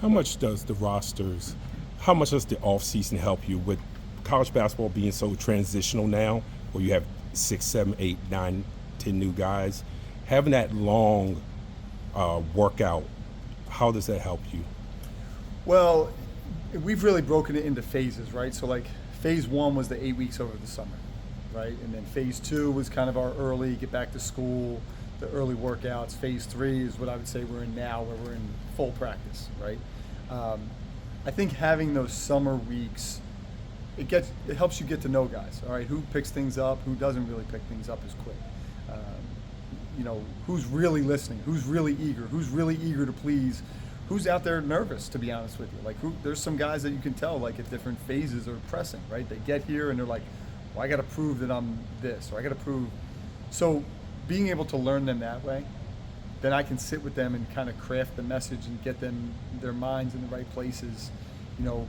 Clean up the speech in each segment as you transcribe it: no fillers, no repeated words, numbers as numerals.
How much does the offseason help you with college basketball being so transitional now, where you have 6, 7, 8, 9, 10 new guys? Having that long workout, how does that help you? Well, we've really broken it into phases, right? So like phase 1 was the 8 weeks over the summer, right? And then phase 2 was kind of our early get back to school, the early workouts. Phase 3 is what I would say we're in now, where we're in full practice, right? I think having those summer weeks, it helps you get to know guys. All right, who picks things up, who doesn't really pick things up as quick. Who's really listening, who's really eager to please, who's out there nervous, to be honest with you. Like, there's some guys that you can tell, like, at different phases are pressing, right? They get here and they're like, well, I got to prove that I'm this, or I got to prove. So being able to learn them that way, then I can sit with them and kind of craft the message and get them their minds in the right places,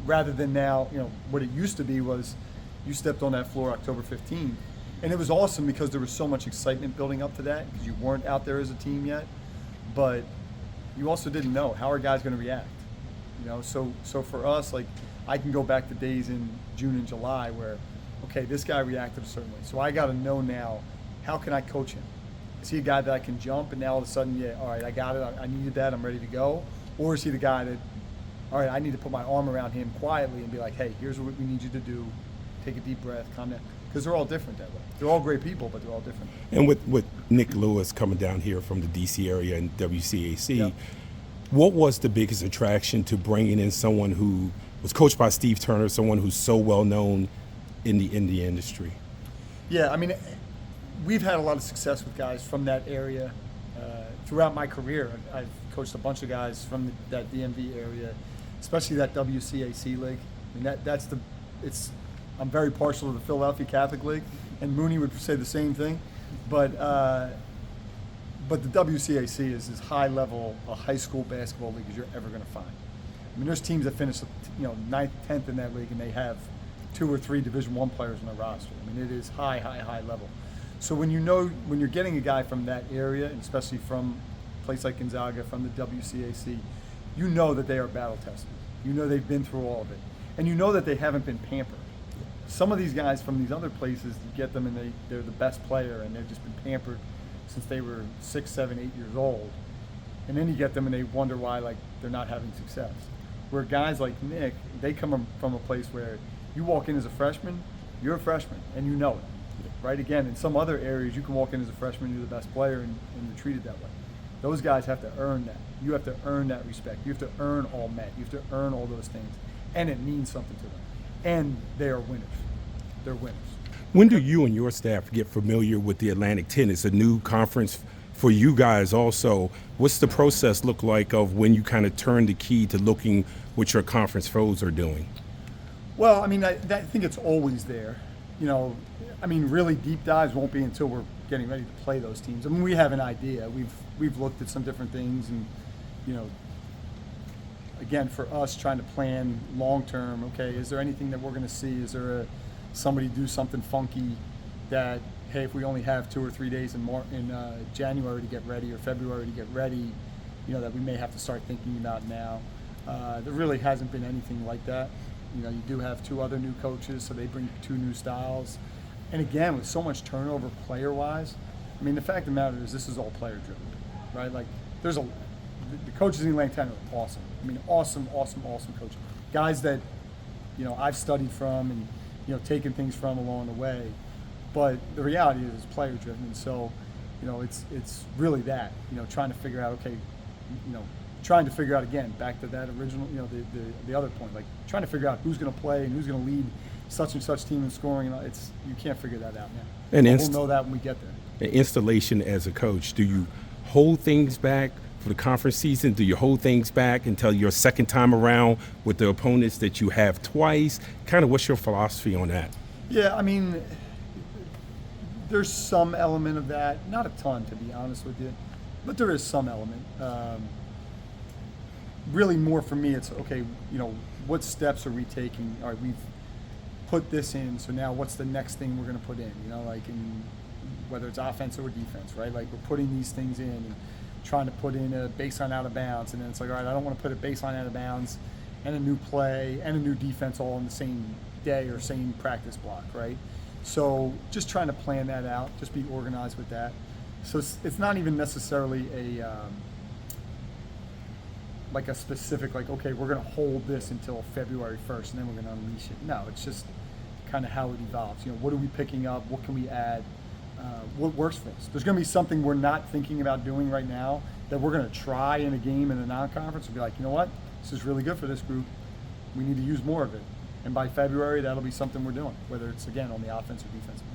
rather than now, what it used to be was you stepped on that floor October 15th, and it was awesome because there was so much excitement building up to that because you weren't out there as a team yet, but you also didn't know how are guys going to react, so for us, like, I can go back to days in June and July where, okay, this guy reacted a certain way, so I got to know now, how can I coach him? Is he a guy that I can jump and now all of a sudden, yeah, all right, I got it, I needed that, I'm ready to go? Or is he the guy that, all right, I need to put my arm around him quietly and be like, hey, here's what we need you to do, take a deep breath, calm down. Because they're all different that way. They're all great people, but they're all different. And with Nyk Lewis coming down here from the DC area and WCAC, Yep. What was the biggest attraction to bringing in someone who was coached by Steve Turner, someone who's so well known in the industry? Yeah, I mean, we've had a lot of success with guys from that area throughout my career. I've coached a bunch of guys from that DMV area, especially that WCAC league. I mean, I'm very partial to the Philadelphia Catholic League, and Mooney would say the same thing. But the WCAC is as high level a high school basketball league as you're ever going to find. I mean, there's teams that finish 9th, 10th in that league, and they have 2 or 3 Division I players on their roster. I mean, it is high level. So when you're getting a guy from that area, and especially from a place like Gonzaga, from the WCAC, you know that they are battle tested. You know they've been through all of it, and you know that they haven't been pampered. Some of these guys from these other places, you get them and they're the best player, and they've just been pampered since they were 6, 7, 8 years old. And then you get them and they wonder why, like, they're not having success. Where guys like Nyk, they come from a place where you walk in as a freshman, you're a freshman, and you know it. Right? Again, in some other areas, you can walk in as a freshman, you're the best player, and you're treated that way. Those guys have to earn that. You have to earn that respect. You have to earn all Met. You have to earn all those things. And it means something to them. And they are winners. They're winners. When do you and your staff get familiar with the Atlantic 10? It's a new conference for you guys also. What's the process look like of when you kind of turn the key to looking what your conference foes are doing? Well, I mean, I think it's always there. Really deep dives won't be until we're getting ready to play those teams. I mean, we have an idea. We've looked at some different things, and again, for us trying to plan long term. Okay, is there anything that we're going to see? Is there somebody do something funky that, hey, if we only have 2 or 3 days in January to get ready or February to get ready, that we may have to start thinking about now. There really hasn't been anything like that. You do have 2 other new coaches, so they bring 2 new styles. And again, with so much turnover player-wise, I mean, the fact of the matter is this is all player-driven, right? Like, the coaches in the Atlantic 10 are awesome. I mean, awesome coaches. Guys that, I've studied from and, taken things from along the way. But the reality is it's player-driven, and so, it's really that, trying to figure out, okay, again, back to that original, the other point, like trying to figure out who's going to play and who's going to lead such and such team in scoring. You can't figure that out now. And we'll know that when we get there. Installation as a coach, do you hold things back for the conference season? Do you hold things back until your second time around with the opponents that you have twice? Kind of what's your philosophy on that? Yeah, I mean, there's some element of that. Not a ton, to be honest with you, but there is some element. Really more for me, it's, okay, what steps are we taking? All right, we've put this in, so now what's the next thing we're going to put in? Like, whether it's offense or defense, right? Like, we're putting these things in and trying to put in a baseline out of bounds, and then it's like, all right, I don't want to put a baseline out of bounds and a new play and a new defense all in the same day or same practice block, right? So just trying to plan that out, just be organized with that. So it's not even necessarily like a specific, like, okay, we're going to hold this until February 1st and then we're going to unleash it. No, it's just kind of how it evolves. You know, what are we picking up? What can we add? What works for us? There's going to be something we're not thinking about doing right now that we're going to try in a game in a non-conference and be like, you know what? This is really good for this group. We need to use more of it. And by February, that'll be something we're doing, whether it's, again, on the offense or defensive.